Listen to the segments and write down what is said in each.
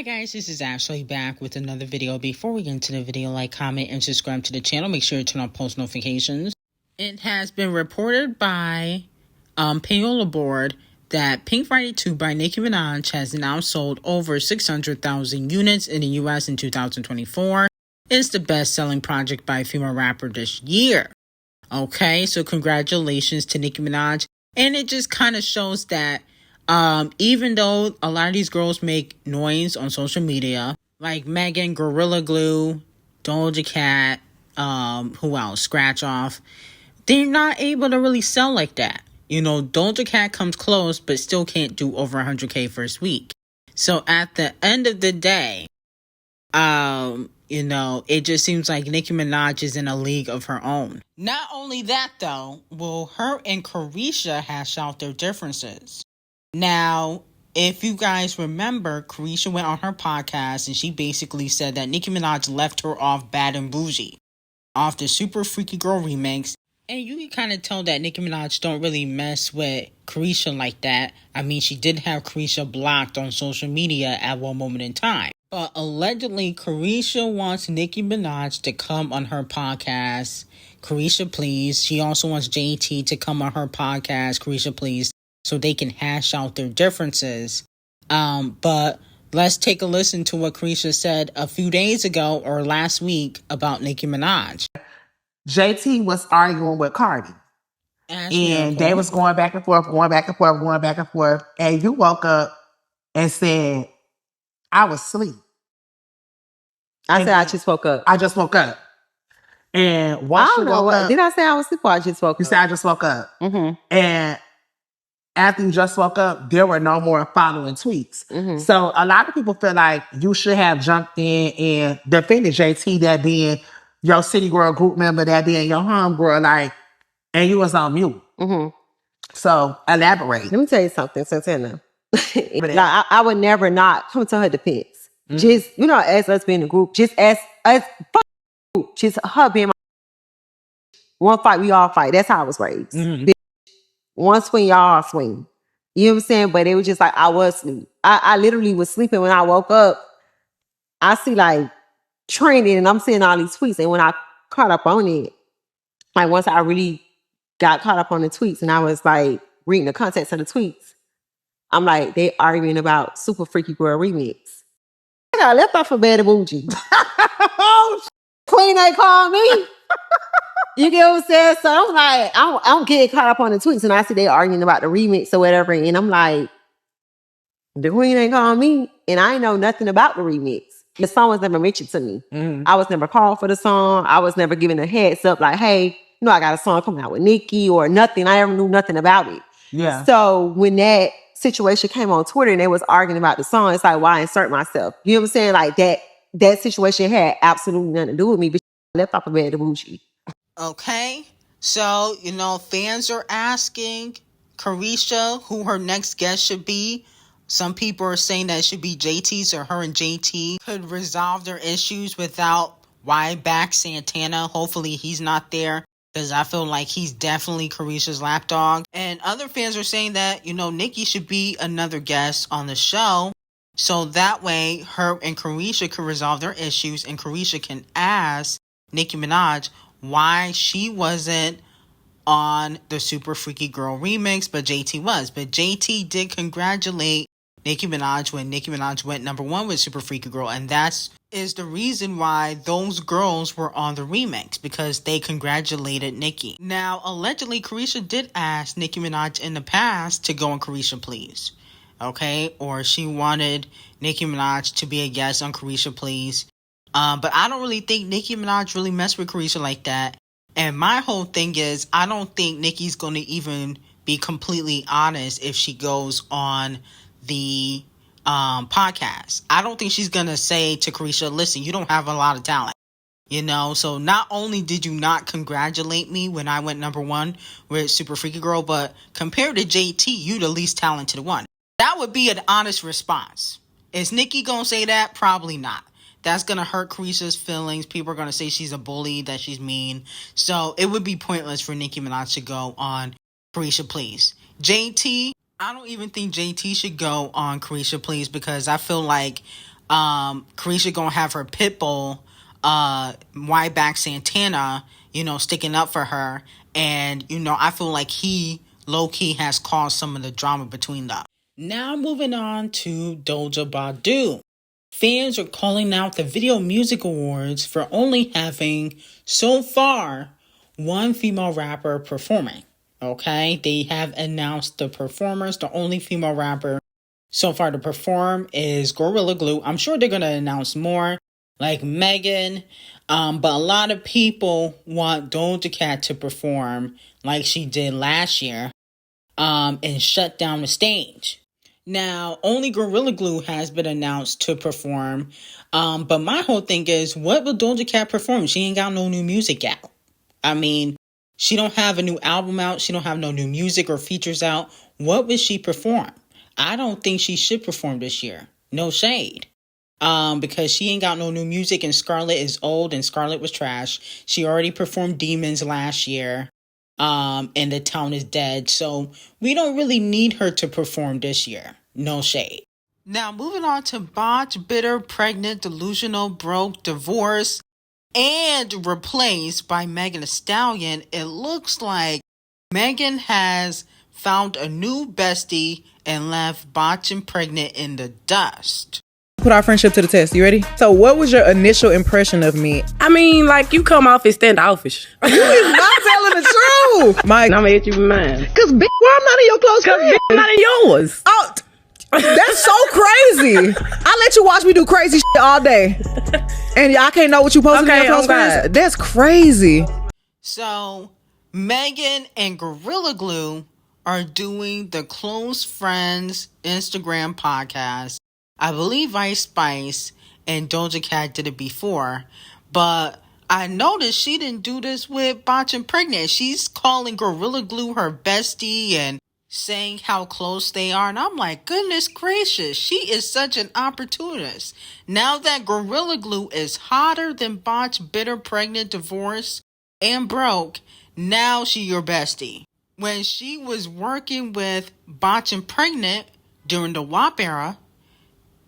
guys, this is Ashley back with another video. Before we get into the video, like, comment, and subscribe to the channel. Make sure to turn on post notifications. It has been reported by Payola Board that Pink Friday 2 by Nicki Minaj has now sold over 600,000 units in the US in 2024. It's the best-selling project by a female rapper this year. Okay, so congratulations to Nicki Minaj. And it just kind of shows that even though a lot of these girls make noise on social media, like Megan, Gorilla Glue, D0JA Cat, who else? Scratch Off, they're not able to really sell like that. You know, D0JA Cat comes close, but still can't do over 100K first week. So at the end of the day, you know, it just seems like Nicki Minaj is in a league of her own. Not only that, though, will her and Caresha hash out their differences. Now, if you guys remember, Caresha went on her podcast and she basically said that Nicki Minaj left her off Bad and Bougie, off the Super Freaky Girl remix. And you can kind of tell that Nicki Minaj don't really mess with Caresha like that. I mean, she did have Caresha blocked on social media at one moment in time. But allegedly, Caresha wants Nicki Minaj to come on her podcast. Caresha, please. She also wants JT to come on her podcast. Caresha, please. So they can hash out their differences. But let's take a listen to what Caresha said a few days ago or last week about Nicki Minaj. JT was arguing with Cardi. And they was going back and forth. And you woke up and said, I was asleep. I said I just woke up. I just woke up. And once you woke up, did I say I was asleep or I just woke up? You said I just woke up. Mm-hmm. And after you just woke up, there were no more following tweets. Mm-hmm. So a lot of people feel like you should have jumped in and defended JT, that being your City Girl group member, that being your homegirl, like, and you was on mute. Mm-hmm. So elaborate. Let me tell you something, Santana. Like, I would never not come to her defense. Mm-hmm. Just, you know, as us being a group, just as group, just her being my one fight, we all fight. That's how I was raised. Mm-hmm. One swing, y'all swing. You know what I'm saying? But it was just like I was sleep. I literally was sleeping when I woke up. I see like trending and I'm seeing all these tweets. And when I caught up on it, like once I really got caught up on the tweets and I was like reading the context of the tweets, I'm like, they arguing about Super Freaky Girl remix. I got left off of Bad and Bougie. Queen, they call me. You get what I'm saying? So I'm like, I'm getting caught up on the tweets and I see they arguing about the remix or whatever. And I'm like, the queen ain't calling me. And I ain't know nothing about the remix. The song was never mentioned to me. Mm-hmm. I was never called for the song. I was never given a heads up like, hey, you know, I got a song coming out with Nicki or nothing. I never knew nothing about it. Yeah. So when that situation came on Twitter and they was arguing about the song, it's like, why insert myself? You know what I'm saying? Like that situation had absolutely nothing to do with me. But I left off of Bad and Bougie. Okay, so, you know, fans are asking Caresha who her next guest should be. Some people are saying that it should be JT, so her and JT could resolve their issues without back Santana. Hopefully he's not there, because I feel like he's definitely Caresha's lapdog. And other fans are saying that, you know, Nicki should be another guest on the show, so that way her and Caresha can resolve their issues, and Caresha can ask Nicki Minaj why she wasn't on the Super Freaky Girl remix, but JT was. But JT did congratulate Nicki Minaj when Nicki Minaj went #1 with Super Freaky Girl, and that is the reason why those girls were on the remix, because they congratulated Nicki. Now, allegedly, Caresha did ask Nicki Minaj in the past to go on Caresha Please, okay? Or she wanted Nicki Minaj to be a guest on Caresha Please. But I don't really think Nicki Minaj really messed with Caresha like that. And my whole thing is, I don't think Nicki's going to even be completely honest if she goes on the podcast. I don't think she's going to say to Caresha, listen, you don't have a lot of talent. You know, so not only did you not congratulate me when I went #1 with Super Freaky Girl, but compared to JT, you the least talented one. That would be an honest response. Is Nicki going to say that? Probably not. That's going to hurt Caresha's feelings. People are going to say she's a bully, that she's mean. So it would be pointless for Nicki Minaj to go on Caresha Please. JT, I don't even think JT should go on Caresha Please, because I feel like Carisha gonna have her pit bull, Whiteback Santana, sticking up for her. And, I feel like he low-key has caused some of the drama between them. Now moving on to D0JA Badu. Fans are calling out the Video Music Awards for only having, so far, one female rapper performing. Okay? They have announced the performers. The only female rapper so far to perform is Gorilla Glue. I'm sure they're going to announce more, like Megan. But a lot of people want Doja Cat to perform like she did last year and shut down the stage. Now, only Gorilla Glue has been announced to perform. But my whole thing is, what will Doja Cat perform? She ain't got no new music out. I mean, she don't have a new album out. She don't have no new music or features out. What would she perform? I don't think she should perform this year. No shade. Because she ain't got no new music and Scarlett is old and Scarlett was trash. She already performed Demons last year. And The Town is Dead. So we don't really need her to perform this year. No shade. Now moving on to Botch, Bitter, Pregnant, Delusional, Broke, Divorce, and replaced by Megan Thee Stallion. It looks like Megan has found a new bestie and left Botch and Pregnant in the dust. Put our friendship to the test. You ready? So what was your initial impression of me? I mean, like, you come off as standoffish. You is not telling the truth. Mike, I'm gonna hit you with mine. Cause bitch, why I'm not in your close friends? Cause bitch, not in yours. Oh, that's so crazy. I let you watch me do crazy shit all day. And I can't know what you posted in your close friends. That's crazy. So, Megan and Gorilla Glue are doing the Close Friends Instagram podcast. I believe Icespxce and Doja Cat did it before, but I noticed she didn't do this with Botch and Pregnant. She's calling Gorilla Glue her bestie and saying how close they are, and I'm like, goodness gracious, she is such an opportunist. Now that Gorilla Glue is hotter than Botch, Bitter, Pregnant, Divorce, and Broke, now she your bestie. When she was working with Botch and Pregnant during the WAP era,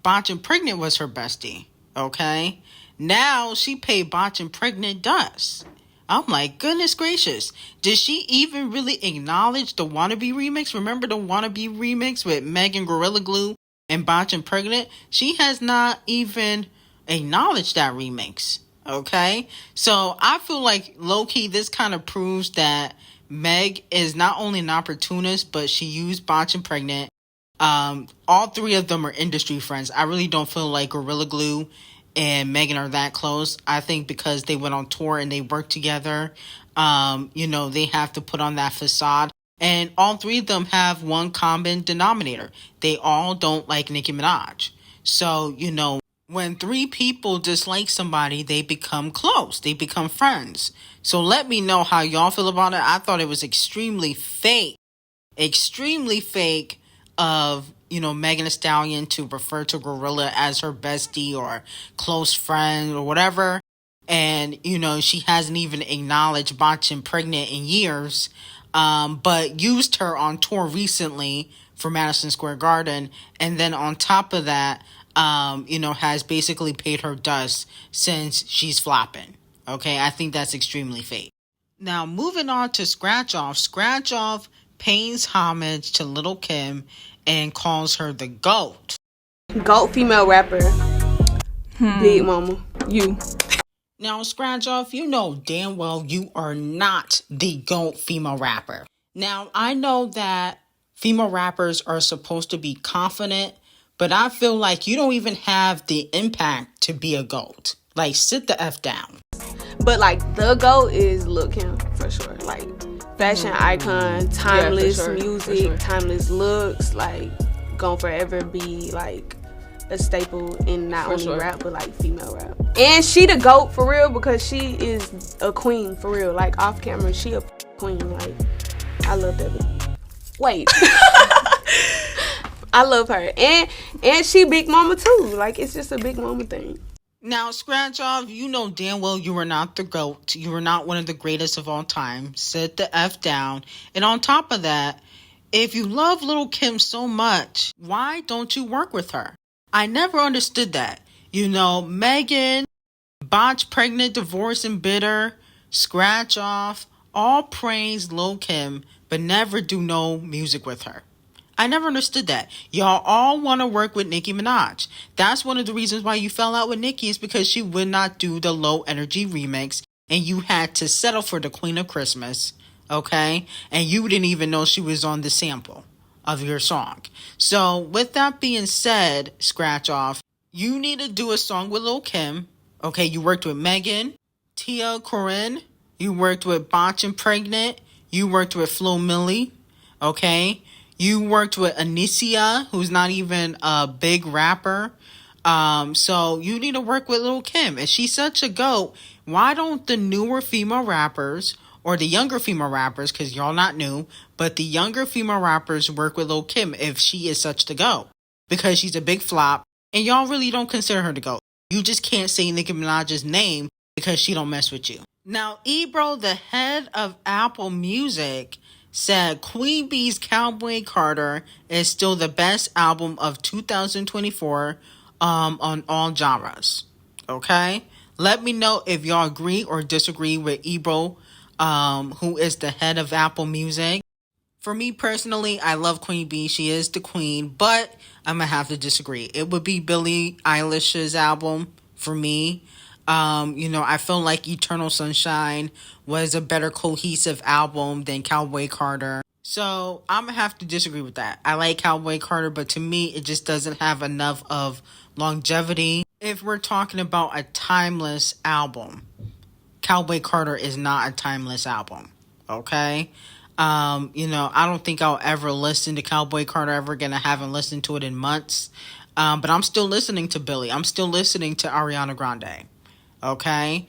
Botch and Pregnant was her bestie, okay? Now she paid Botch and Pregnant dust. I'm like, goodness gracious. Did she even really acknowledge the Wannabe remix? Remember the Wannabe remix with Megan, Gorilla Glue, and Botch and Pregnant? She has not even acknowledged that remix, okay? So I feel like, low-key, this kind of proves that Meg is not only an opportunist, but she used Botch and Pregnant. All three of them are industry friends. I really don't feel like Gorilla Glue and Megan are that close. I think because they went on tour and they worked together, they have to put on that facade. And all three of them have one common denominator. They all don't like Ckiminaj. So, when three people dislike somebody, they become close. They become friends. So let me know how y'all feel about it. I thought it was extremely fake of, Megan Thee Stallion to refer to Gorilla as her bestie or close friend or whatever. And, she hasn't even acknowledged Botch and Pregnant in years, but used her on tour recently for Madison Square Garden. And then on top of that, has basically paid her dust since she's flopping. Okay, I think that's extremely fake. Now, moving on to Scratch Off. Scratch Off pays homage to Lil' Kim and calls her the GOAT. GOAT female rapper. Big Mama. You. Now, Scratch Off, you know damn well you are not the GOAT female rapper. Now, I know that female rappers are supposed to be confident, but I feel like you don't even have the impact to be a GOAT. Like, sit the F down. But, the GOAT is Lil' Kim, for sure. Fashion icon, timeless music, timeless looks, gonna forever be, a staple in not only rap, but, female rap. And she the GOAT, for real, because she is a queen, for real. Off camera, she a queen. I love that bitch. Wait. I love her. And she Big Mama, too. It's just a Big Mama thing. Now, Scratch Off, you know damn well you are not the GOAT. You are not one of the greatest of all time. Sit the F down. And on top of that, if you love Lil' Kim so much, why don't you work with her? I never understood that. You know, Megan, Botch, Pregnant, Divorce, and Bitter, Scratch Off, all praise Lil' Kim, but never do no music with her. I never understood that. Y'all all want to work with Nicki Minaj. That's one of the reasons why you fell out with Nicki, is because she would not do the Low Energy remix, and you had to settle for the Queen of Christmas, okay? And you didn't even know she was on the sample of your song. So with that being said, Scratch Off, you need to do a song with Lil' Kim. Okay, you worked with Megan, Tia Corinne, you worked with Botch and Pregnant, you worked with Flo Milli, okay? You worked with Anicia, who's not even a big rapper. So you need to work with Lil' Kim. If she's such a GOAT, why don't the newer female rappers, or the younger female rappers, because y'all not new, but the younger female rappers work with Lil' Kim if she is such the GOAT? Because she's a big flop, and y'all really don't consider her the GOAT. You just can't say Nicki Minaj's name because she don't mess with you. Now, Ebro, the head of Apple Music, said Queen Bee's Cowboy Carter is still the best album of 2024 on all genres. Okay? Let me know if y'all agree or disagree with Ebro, who is the head of Apple Music. For me personally, I love Queen Bee. She is the queen, but I'm going to have to disagree. It would be Billie Eilish's album for me. I feel like Eternal Sunshine was a better cohesive album than Cowboy Carter. So I'm going to have to disagree with that. I like Cowboy Carter, but to me, it just doesn't have enough of longevity. If we're talking about a timeless album, Cowboy Carter is not a timeless album. Okay? I don't think I'll ever listen to Cowboy Carter ever again. I haven't listened to it in months. But I'm still listening to Billie. I'm still listening to Ariana Grande. Okay?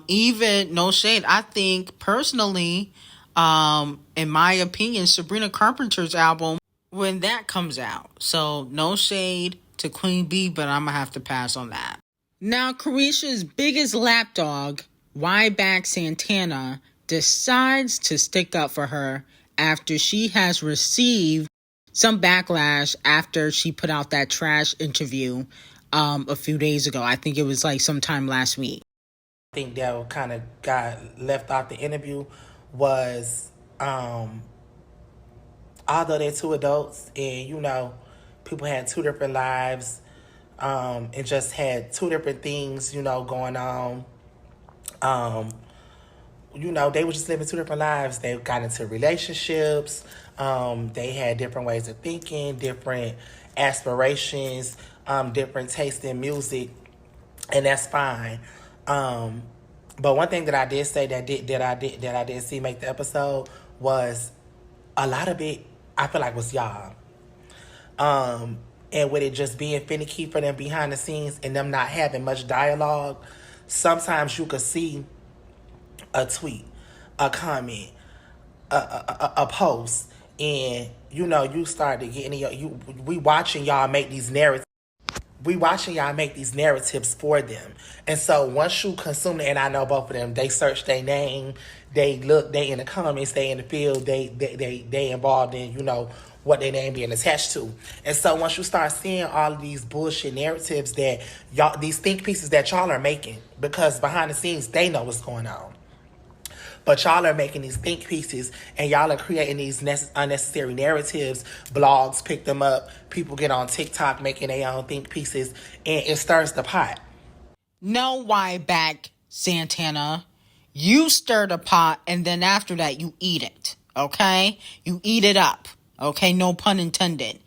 Even, no shade, I think personally, in my opinion, Sabrina Carpenter's album, when that comes out. So, no shade to Queen Bee, but I'm going to have to pass on that. Now, Carisha's biggest lapdog, Back Santana, decides to stick up for her after she has received some backlash after she put out that trash interview a few days ago. I think it was like sometime last week. I think that kind of got left off the interview was although they're two adults and people had two different lives and just had two different things going on. They were just living two different lives. They got into relationships. They had different ways of thinking, different aspirations, different taste in music, and that's fine. But one thing that I did say that I did see make the episode was a lot of it I feel like was y'all. And with it just being finicky for them behind the scenes and them not having much dialogue, sometimes you could see a tweet, a comment, a post, and you start to get in we watching y'all make these narratives. We watching y'all make these narratives for them. And so once you consume it, and I know both of them, they search their name, they look, they in the comments, they in the field, they involved in, what their name being attached to. And so once you start seeing all of these bullshit narratives that y'all, these think pieces that y'all are making, because behind the scenes, they know what's going on. But y'all are making these think pieces and y'all are creating these unnecessary narratives. Blogs pick them up. People get on TikTok making their own think pieces, and it stirs the pot. No, Back Santana. You stir the pot, and then after that, you eat it. Okay? You eat it up. Okay? No pun intended.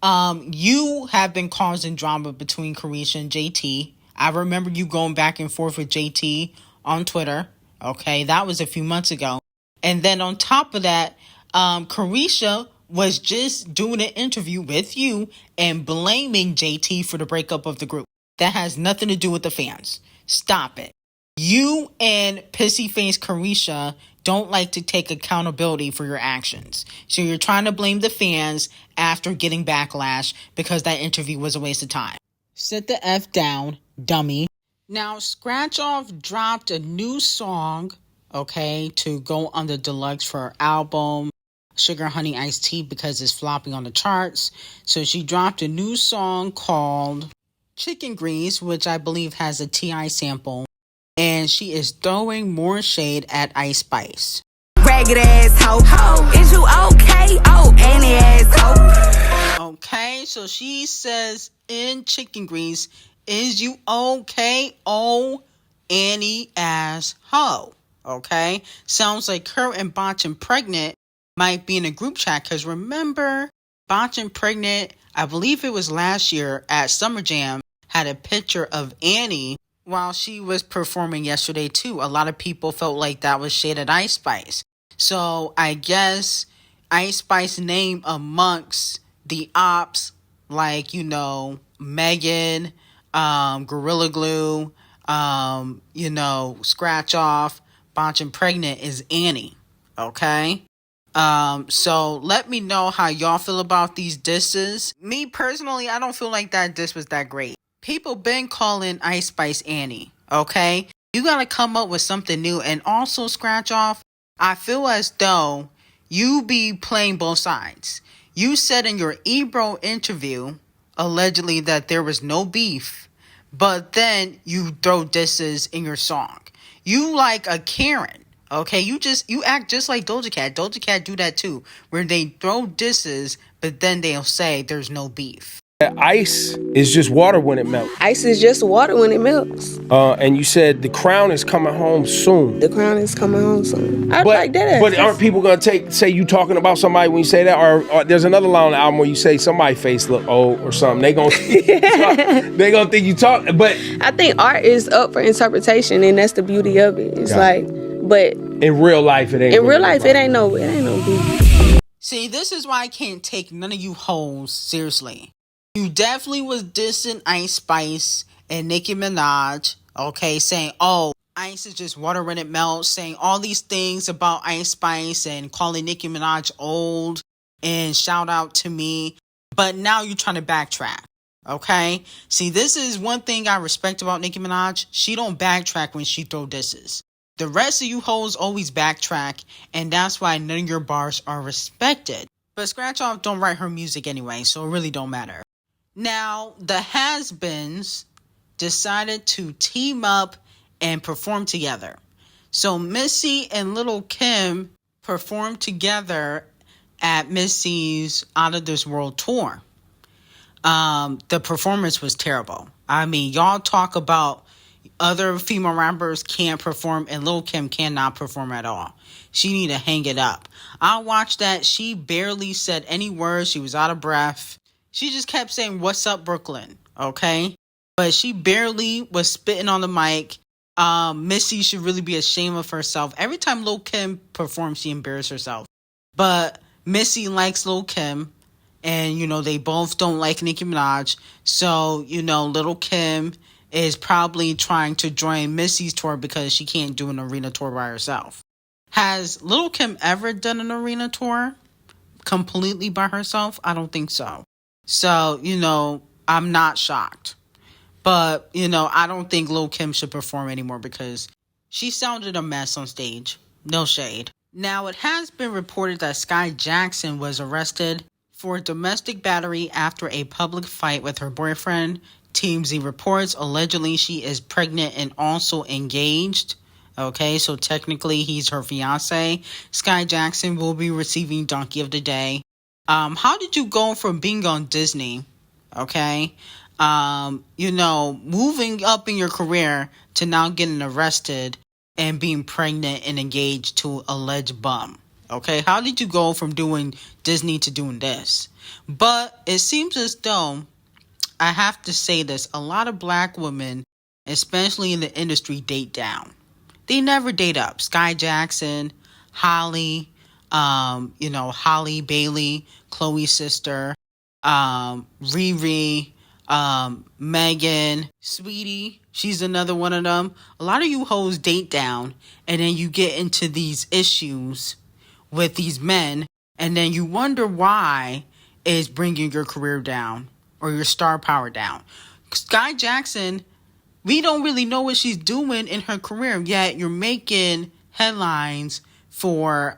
You have been causing drama between Carisha and JT. I remember you going back and forth with JT on Twitter. Okay, that was a few months ago. And then on top of that, Carisha was just doing an interview with you and blaming JT for the breakup of the group. That has nothing to do with the fans. Stop it. You and pissy face Carisha don't like to take accountability for your actions. So you're trying to blame the fans after getting backlash because that interview was a waste of time. Sit the F down, dummy. Now, Scratch Off dropped a new song, to go on the deluxe for her album, Sugar Honey Iced Tea, because it's flopping on the charts. So she dropped a new song called chicken grease, which I believe has a T.I. sample, and she is throwing more shade at Ice Spice. Ragged ass hoe, is you okay? Oh, any ass hoe. Okay, so she says in chicken grease, is you okay? Oh, any ass hoe. Okay, sounds like her and Botch and Pregnant might be in a group chat, because remember, Botch and Pregnant, I believe it was last year at Summer Jam, had a picture of Annie while she was performing yesterday too. A lot of people felt like that was shade at Ice Spice. So I guess Ice Spice name amongst the ops, like, you know, Megan, Gorilla Glue, you know, Scratch Off, Botch and Pregnant is Annie. Okay? So let me know how y'all feel about these disses. Me personally, I don't feel like that diss was that great. People been calling Ice Spice Annie. Okay? You gotta come up with something new. And also, Scratch Off, I feel as though you be playing both sides. You said in your Ebro interview, allegedly, that there was no beef, but then you throw disses in your song. You like a Karen, okay? You act just like D0JA Cat. D0JA Cat do that too, where they throw disses, but then they'll say there's no beef. Ice is just water when it melts. Ice is just water when it melts. And you said the crown is coming home soon. The crown is coming home soon. I like that. But aren't people gonna say you talking about somebody when you say that? Or there's another line on the album where you say somebody face look old or something. They gonna think you talk. But I think art is up for interpretation, and that's the beauty of it. It's but in real life it ain't. In real life it ain't no beef. See, this is why I can't take none of you hoes seriously. You definitely was dissing Ice Spice and Ckiminaj, okay, saying, oh, ice is just water when it melts, saying all these things about Ice Spice and calling Ckiminaj old and shout out to me. But now you're trying to backtrack, okay? See, this is one thing I respect about Ckiminaj. She don't backtrack when she throw disses. The rest of you hoes always backtrack, and that's why none of your bars are respected. But Scratch Off don't write her music anyway, so it really don't matter. Now, the has-beens decided to team up and perform together. So Missy and Lil' Kim performed together at Missy's Out of This World tour. The performance was terrible. I mean, y'all talk about other female rappers can't perform, and Lil' Kim cannot perform at all. She need to hang it up. I watched that. She barely said any words. She was out of breath. She just kept saying, "What's up, Brooklyn?" Okay? But she barely was spitting on the mic. Missy should really be ashamed of herself. Every time Lil' Kim performs, she embarrasses herself. But Missy likes Lil' Kim. And, you know, they both don't like Nicki Minaj. So, you know, Lil' Kim is probably trying to join Missy's tour because she can't do an arena tour by herself. Has Lil' Kim ever done an arena tour completely by herself? I don't think so. So, you know, I'm not shocked. But, you know, I don't think Lil' Kim should perform anymore because she sounded a mess on stage. No shade. Now, it has been reported that Sky Jackson was arrested for domestic battery after a public fight with her boyfriend. TMZ reports allegedly she is pregnant and also engaged. Okay, so technically he's her fiance. Sky Jackson will be receiving Donkey of the Day. How did you go from being on Disney, okay, you know, moving up in your career to now getting arrested and being pregnant and engaged to alleged bum? Okay, how did you go from doing Disney to doing this? But it seems as though, I have to say this, a lot of black women, especially in the industry, date down. They never date up. Sky Jackson, Holly, you know, Holly Bailey, Chloe's sister, Riri, Megan, Sweetie, she's another one of them. A lot of you hoes date down, and then you get into these issues with these men, and then you wonder why it's bringing your career down or your star power down. Sky Jackson, we don't really know what she's doing in her career, yet you're making headlines for,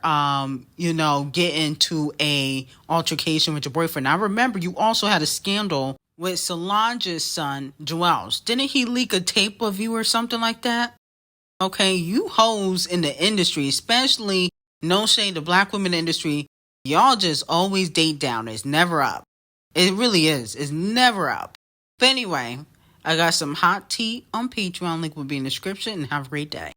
you know, getting into a altercation with your boyfriend. Now, remember, you also had a scandal with Solange's son, Joel's. Didn't he leak a tape of you or something like that? Okay, you hoes in the industry, especially no shade to black women industry, y'all just always date down. It's never up. It really is. It's never up. But anyway, I got some hot tea on Patreon. Link will be in the description, and have a great day.